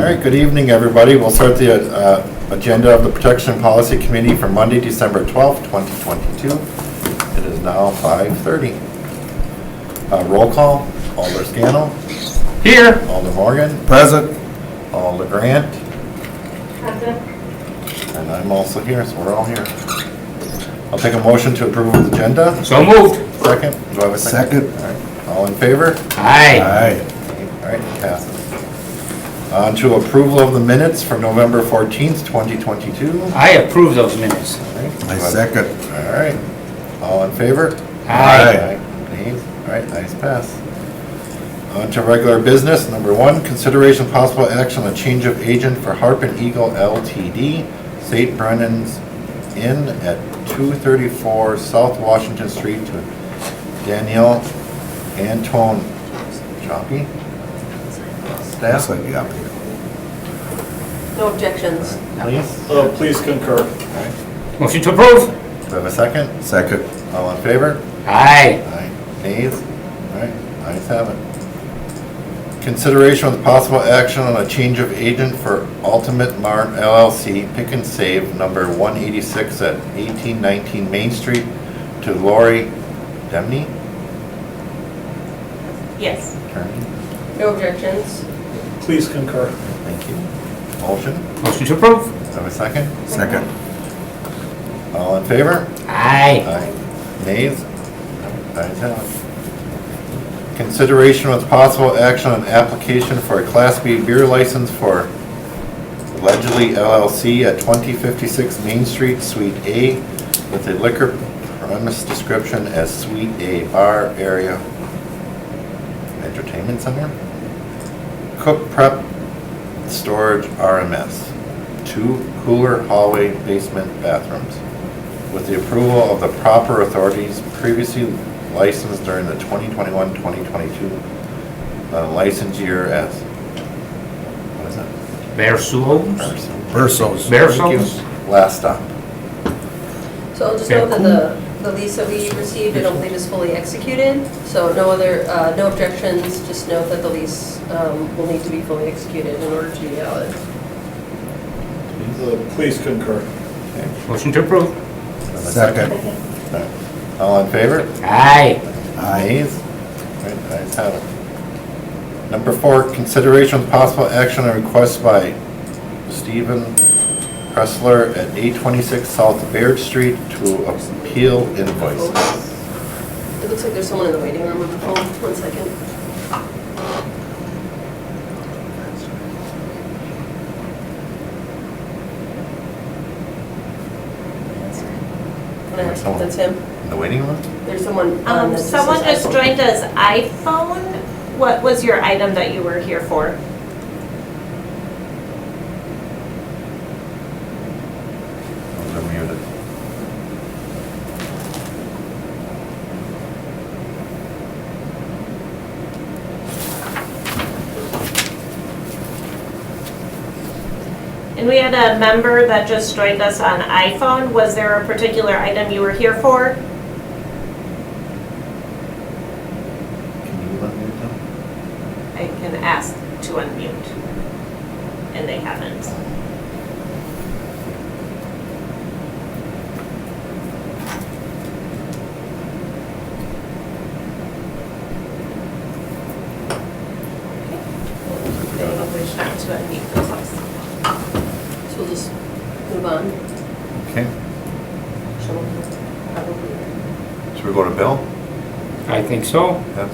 right, good evening, everybody. We'll start the agenda of the Protection Policy Committee for Monday, December 12th, 2022. It is now 5:30. Roll call, Alder Scannell. Here. Alder Morgan. Present. Alder Grant. Present. And I'm also here, so we're all here. I'll take a motion to approve the agenda. So moved. Second, do I have a second? Second. All right, all in favor? Aye. Aye. All right, passes. On to approval of the minutes for November 14th, 2022. I approve those minutes. All right, do I have- second. All right, all in favor? Aye. Nays? All right, ayes pass. On to regular business. Number one, consideration of possible action on a change of agent for Harp and Eagle LTD, St. Brennan's Inn at 234 South Washington Street to Danielle Antone Choppy. That's Staff, like, yeah. No objections. please. Please concur. Motion to approve. Do I have a second? Second. All in favor? Aye. Aye. Nays? All right, ayes have it. Consideration with possible action on a change of agent for Ultimate Mart LLC, Pick and Save, number 186 at 1819 Main Street, to Lori Demney. Yes. Attorney. No objections. Please concur. Thank you. Motion? Motion to approve. Do I have a second? Second. All in favor? Aye. Aye. Nays? Ayes have it. Consideration with possible action on application for a Class B beer license for Allegedly LLC at 2056 Main Street, Suite A, with a liquor premise description as Suite A Bar Area Entertainment Center. Cook Prep Storage RMS. 2 cooler hallway basement bathrooms. With the approval of the proper authorities previously licensed during the 2021-2022 license year as, what is it? Bear Sulos. Versos. Bear Thank you. Sulos. Last stop. So I'll just note that the lease that we received, I don't believe is fully executed. So no other, no objections, just note that the lease will need to be fully executed in order to be valid. Please concur. Okay. Motion to approve. Second. All in favor? Aye. Aye. Nays? Right, ayes have it. Number 4, consideration with possible action on request by Stephen Pressler at 826 South Baird Street to appeal invoices. It looks like there's someone in the waiting room on the phone. 1 second. That's him. In the waiting room? There's someone. that just Someone says just iPhone. joined us iPhone. What was your item that you were here for? They're muted. And we had a member that just joined us on iPhone. Was there a particular item you were here for? Can you unmute them? I can ask to unmute. And they haven't. They wish not to unmute themselves. So we'll just move on. Okay, She'll probably. should we go to Bill? I think so. Yep.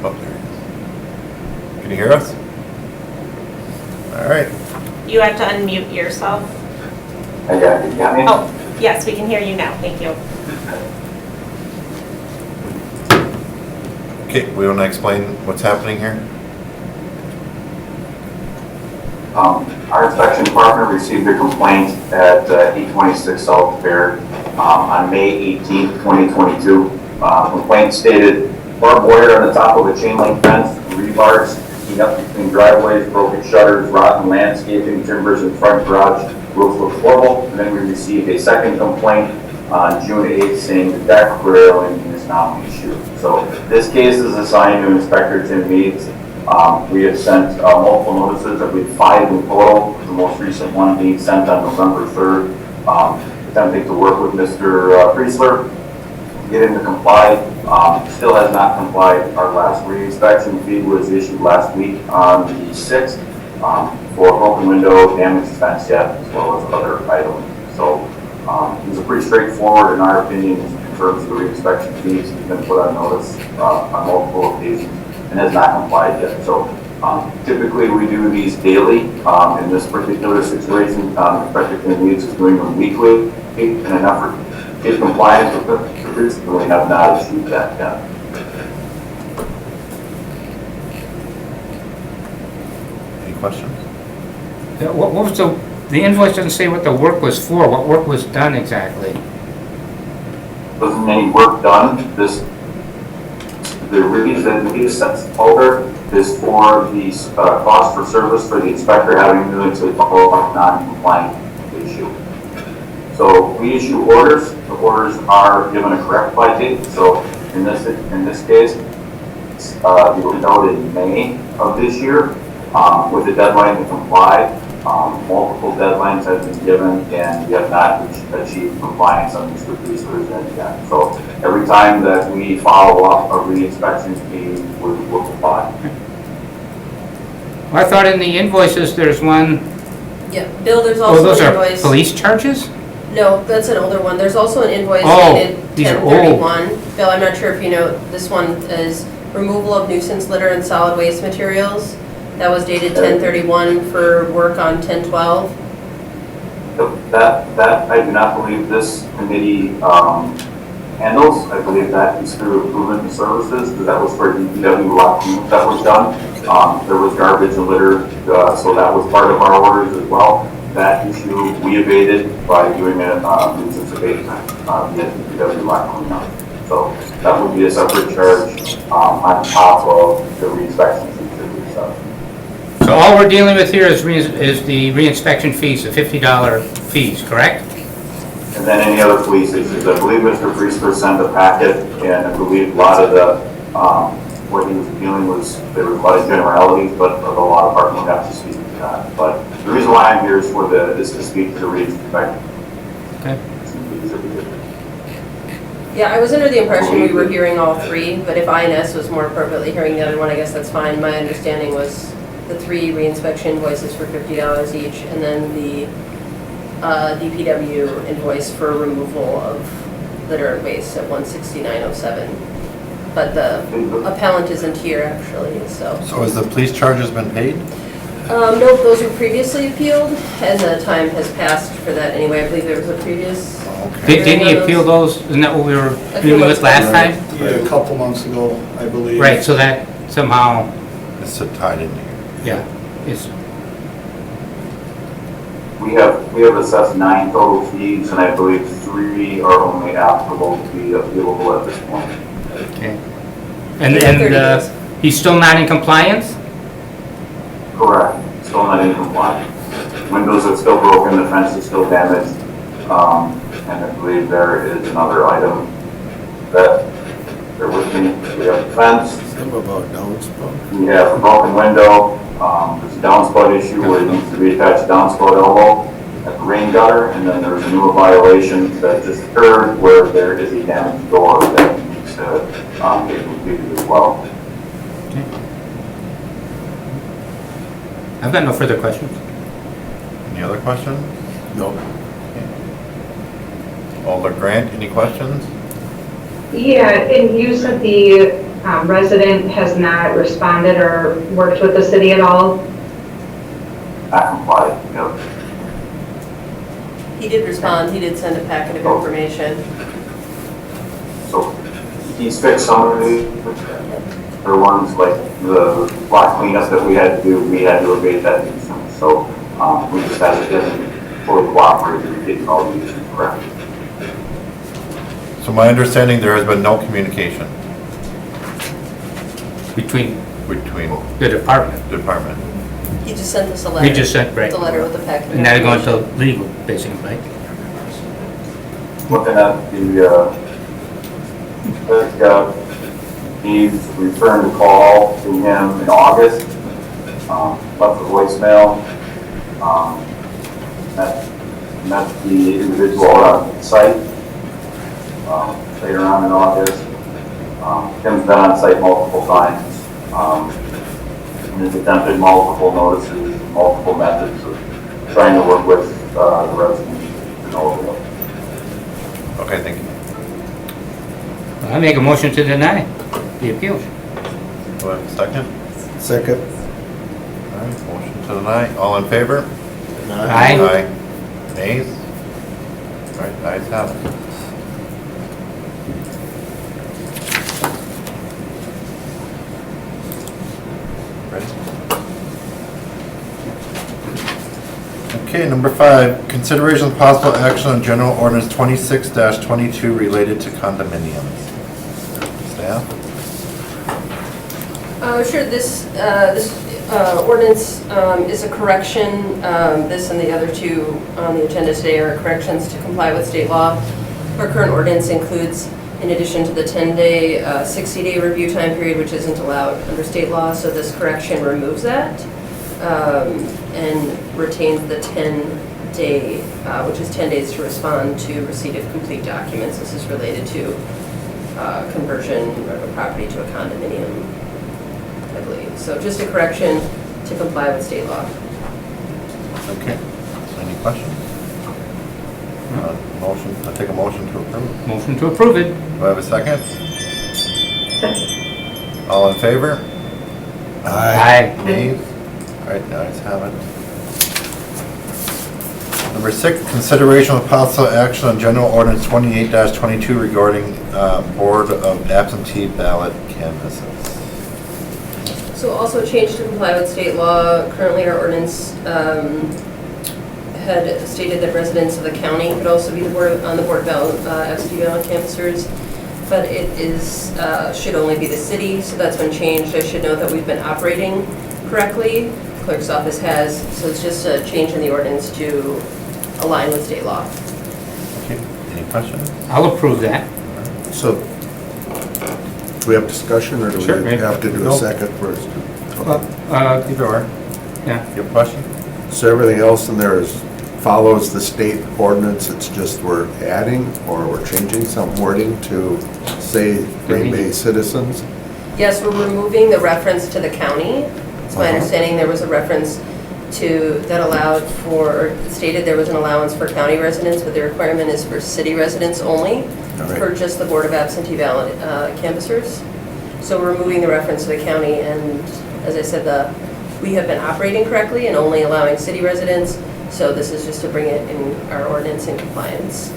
Oh, there he is. Can you hear us? All right. You have to unmute yourself. Hey, can you hear me? Oh, yes, we can hear you now. Thank you. Okay, we want to explain what's happening here? Our inspection department received a complaint at 826 South Baird on May 18, 2022. Complaint stated barbed wire on the top of a chain link fence, rebars sticking up between driveways, broken shutters, rotten landscaping, timbers in front garage, roof looks horrible. And then we received a second complaint on June 8th saying the deck railing is now issue. So this case is assigned to Inspector Tim Meads. We have sent multiple notices, I believe 5 in total, the most recent one being sent on November 3rd, attempting to work with Mr. Priestler, get him to comply. Still has not complied. Our last re-inspection fee was issued last week on the 6th for broken window, damaged fence yet, as well as other items. So it was a pretty straightforward, in our opinion, in terms of the re-inspection fees. He's been put on notice on multiple occasions and has not complied yet. So typically we do these daily. In this particular situation, Inspector Tim Meads is doing them weekly in an effort to get compliance with the rules, and we have not achieved that yet. Any questions? Yeah, what was the invoice doesn't say what the work was for, what work was done exactly? Wasn't any work done. The reason he sets folder is for the cost for service for the inspector having to follow up non-compliant issue. So we issue orders. The orders are given a correct by date. So in this case, it was out in May of this year with the deadline to comply. Multiple deadlines have been given, and we have not achieved compliance on Mr. Priestler's end yet. So every time that we follow up a re-inspection fee, we'll comply. Well, I thought in the invoices there's one, Yeah, Bill, there's oh, also those an are invoice. police charges? No, that's an older one. There's also an invoice Oh, dated these are 10/31. Bill, I'm not sure if you know, this one is removal of nuisance litter and solid waste materials. That was dated 10/31 for work on 10/12. That I do not believe this committee handles. I believe that is through improvement and services, because that was for DPW lot that was done. There was garbage and litter, so that was part of our orders as well. That issue we abated by doing a nuisance abatement via DPW lot cleanup. So that would be a separate charge on top of the re-inspection fee that we set. So all we're dealing with here is the re-inspection fees, the $50 fees, correct? And then any other police issues. I believe Mr. Priestler sent a packet, and I believe a lot of the, what he was dealing was, there was a lot of generalities, but the law department would have to speak to that. But the reason why I'm here is to speak to the re-inspection. Okay. Yeah, I was under the impression we were hearing all three, but if INS was more appropriately hearing the other one, I guess that's fine. My understanding was the 3 re-inspection invoices for $50 each, and then the DPW invoice for removal of litter and waste at $169.07. But the appellant isn't here actually, so. So has the police charges been paid? Nope, those were previously appealed, and the time has passed for that anyway. I believe there was a previous. Okay. Didn't he appeal those? Isn't that what we were A few dealing months with last ago. time? Yeah, a couple months ago, I believe. Right, so that somehow, It's tied in here. yeah, is, We have assessed 9 total fees, and I believe 3 are only applicable to be appealable at this point. okay. And, Yeah, 30 and days. he's still not in compliance? Correct, still not in compliance. Windows are still broken, the fence is still damaged, and I believe there is another item that, bear with me, we have the fence, Something about downspout. we have a broken window, there's a downspout issue where it needs to be attached downspout elbow at the rain gutter, and then there's a new violation that just occurred where there is a damaged door that needs to get completed as well. I've got no further questions. Any other questions? No. Alder Grant, any questions? Yeah, and you said the resident has not responded or worked with the city at all? Not compliant, yep. He did respond, he did send a packet of information. So he's fixed some of the other ones, like the block cleanup that we had to do, we had to abate that nuisance. So we just had to fully cooperate with getting all the issues correct. So my understanding, there has been no communication Between between the department. the department. He just sent us a letter. He just sent, right. The letter with the packet of And now going information. to legal, basically, right? Looking at the He's returned a call to him in August, left a voicemail, met the individual on site later on in August. Tim's been on site multiple times, and has attempted multiple notices, multiple methods of trying to work with the residents in Oakville. Okay, thank you. I make a motion to deny the appeal. Do I have a second? Second. All right, motion to deny. All in favor? Aye. Nays? All right, ayes have it. Ready? Okay, number 5, consideration of possible action on general ordinance 26-22 related to condominiums. Staff? Sure, this ordinance is a correction. This and the other two on the agenda today are corrections to comply with state law. Our current ordinance includes, in addition to the 10-day, 60-day review time period, which isn't allowed under state law, so this correction removes that and retains the 10-day, which is 10 days to respond to receipt of complete documents. This is related to conversion of a property to a condominium, I believe. So just a correction to comply with state law. Okay. Any questions? Motion, I'll take a motion to approve. Motion to approve it. Do I have a second? All in favor? Aye. Nays? All right, the ayes have it. Number 6, consideration of possible action on general ordinance 28-22 regarding board of absentee ballot canvases. So also a change to comply with state law. Currently, our ordinance had stated that residents of the county could also be on the board of absentee ballot canvassers, but it is should only be the city, so that's been changed. I should note that we've been operating correctly. Clerk's office has, so it's just a change in the ordinance to align with state law. Okay, any questions? I'll approve that. So, do we have discussion, or do Sure, we yeah. have to do a Nope. second first? Either or. Yeah. You have a question? So everything else in there is, follows the state ordinance, it's just we're adding, or we're changing some wording to say Green Bay citizens? Yes, we're removing the reference to the county. It's my understanding there was a reference to, that allowed for, or stated there was an allowance for county residents, but the requirement is for city residents only, All right. for just the Board of Absentee Ballot canvassers. So we're removing the reference to the county, and as I said, we have been operating correctly and only allowing city residents, so this is just to bring it in our ordinance in compliance.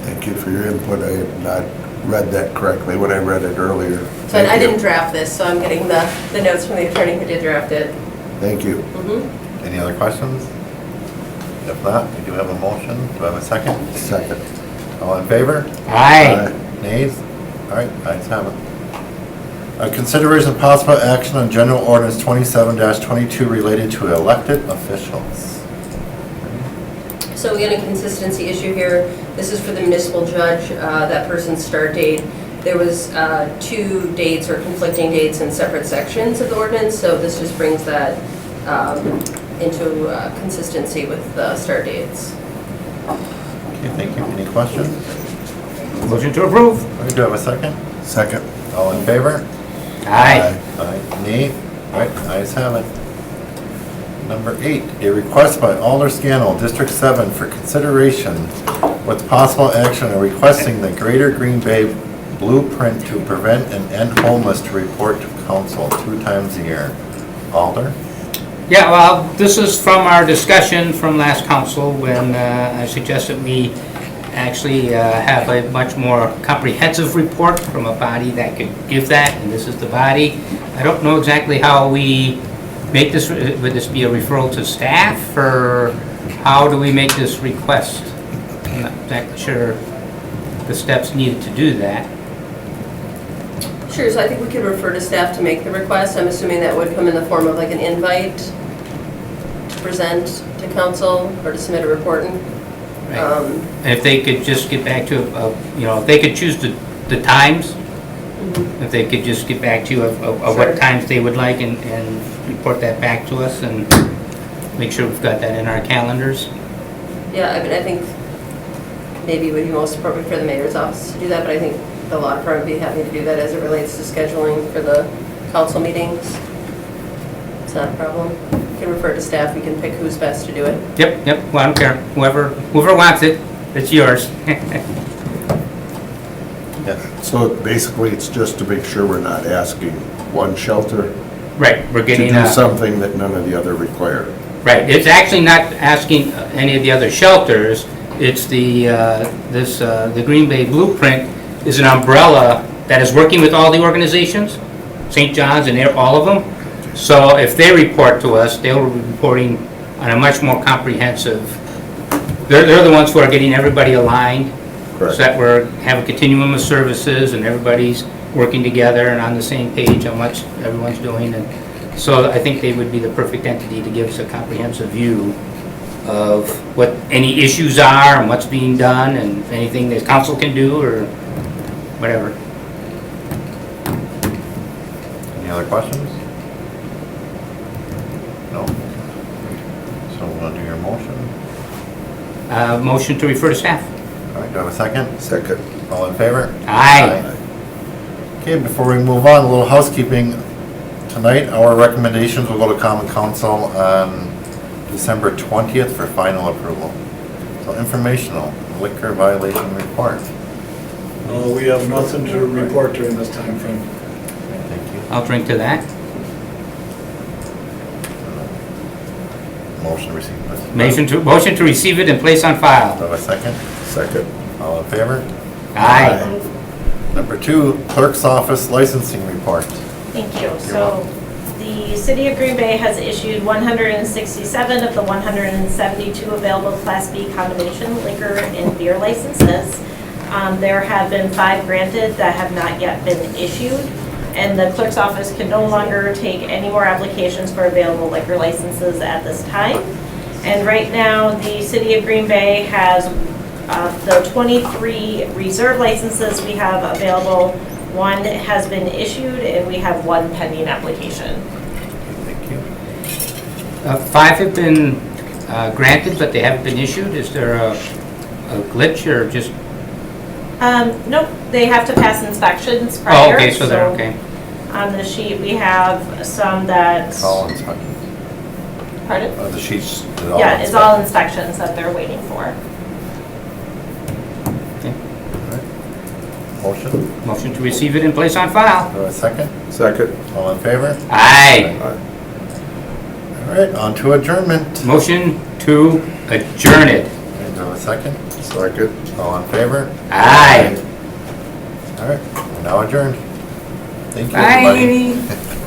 Thank you for your input. I had not read that correctly when I read it earlier. So I Thank you. didn't draft this, so I'm getting the notes from the attorney who did draft it. Thank you. Mhm. Any other questions? If not, we do have a motion. Do I have a second? Second. All in favor? Aye. Nays? All right, ayes have it. Consideration of possible action on general ordinance 27-22 related to elected officials. So again, a consistency issue here. This is for the municipal judge, that person's start date. There was 2 dates or conflicting dates in separate sections of the ordinance, so this just brings that into consistency with the start dates. Okay, thank you. Any questions? Motion to approve. Do I have a second? Second. All in favor? Aye. Aye. Nay? All right, ayes have it. Number 8, a request by Alder Scannell, District 7, for consideration with possible action on requesting the Greater Green Bay Blueprint to Prevent and End Homeless to report to council 2 times a year. Alder? Yeah, well, this is from our discussion from last council when I suggested we actually have a much more comprehensive report from a body that could give that, and this is the body. I don't know exactly how we make this, would this be a referral to staff, or how do we make this request? I'm not exactly sure the steps needed to do that. Sure, so I think we could refer to staff to make the request. I'm assuming that would come in the form of like an invite to present to council or to submit a report. Right. And if they could just get back to, if they could choose to the times. If they could just get back to you of Sure. what times they would like and report that back to us and make sure we've got that in our calendars. Yeah, I mean, I think maybe it would be most appropriate for the mayor's office to do that, but I think the law firm would be happy to do that as it relates to scheduling for the council meetings. It's not a problem. You can refer to staff, we can pick who's best to do it. Yep, well, I don't care. Whoever wants it, it's yours. Yes. So basically, it's just to make sure we're not asking one shelter Right, we're to getting, do something that none of the other require. right, it's actually not asking any of the other shelters. It's the Green Bay Blueprint is an umbrella that is working with all the organizations, St. John's and all of them. So if they report to us, they'll be reporting on a much more comprehensive, they're the ones who are getting everybody aligned. So Correct. that we're, have a continuum of services and everybody's working together and on the same page on what everyone's doing. And so I think they would be the perfect entity to give us a comprehensive view of what any issues are and what's being done and anything that council can do or whatever. Any other questions? No? So we're gonna do your motion. Motion to refer to staff. All right, do I have a second? Second. All in favor? Aye. Okay, before we move on, a little housekeeping. Tonight, our recommendations will go to common council on December 20th for final approval. So informational, liquor violation report. We have nothing to report during this time frame. Thank you. I'll drink to that. Motion received. Motion to receive it and place on Do file. I have a second? Second. All in favor? Aye. Number 2, clerk's office licensing report. Thank you. So the city of Green Bay has issued 167 of the 172 available Class B combination liquor and beer licenses. There have been 5 granted that have not yet been issued, and the clerk's office can no longer take any more applications for available liquor licenses at this time. And right now, the city of Green Bay has the 23 reserve licenses we have available. 1 has been issued, and we have 1 pending application. Thank you. 5 have been granted, but they haven't been issued. Is there a glitch or just? Nope, they have to pass inspections prior. Oh, okay, so they're okay. On the sheet, we have some that, All inspections. pardon? The sheets. Yeah, it's all inspections that they're waiting for. Motion. Motion to receive it and place on file. Do I have a second? Second. All in favor? Aye. All right, on to adjournment. Motion to adjourn it. Do I have a second? Second. All in favor? Aye. All right, we're now adjourned. Thank you, everybody. Bye.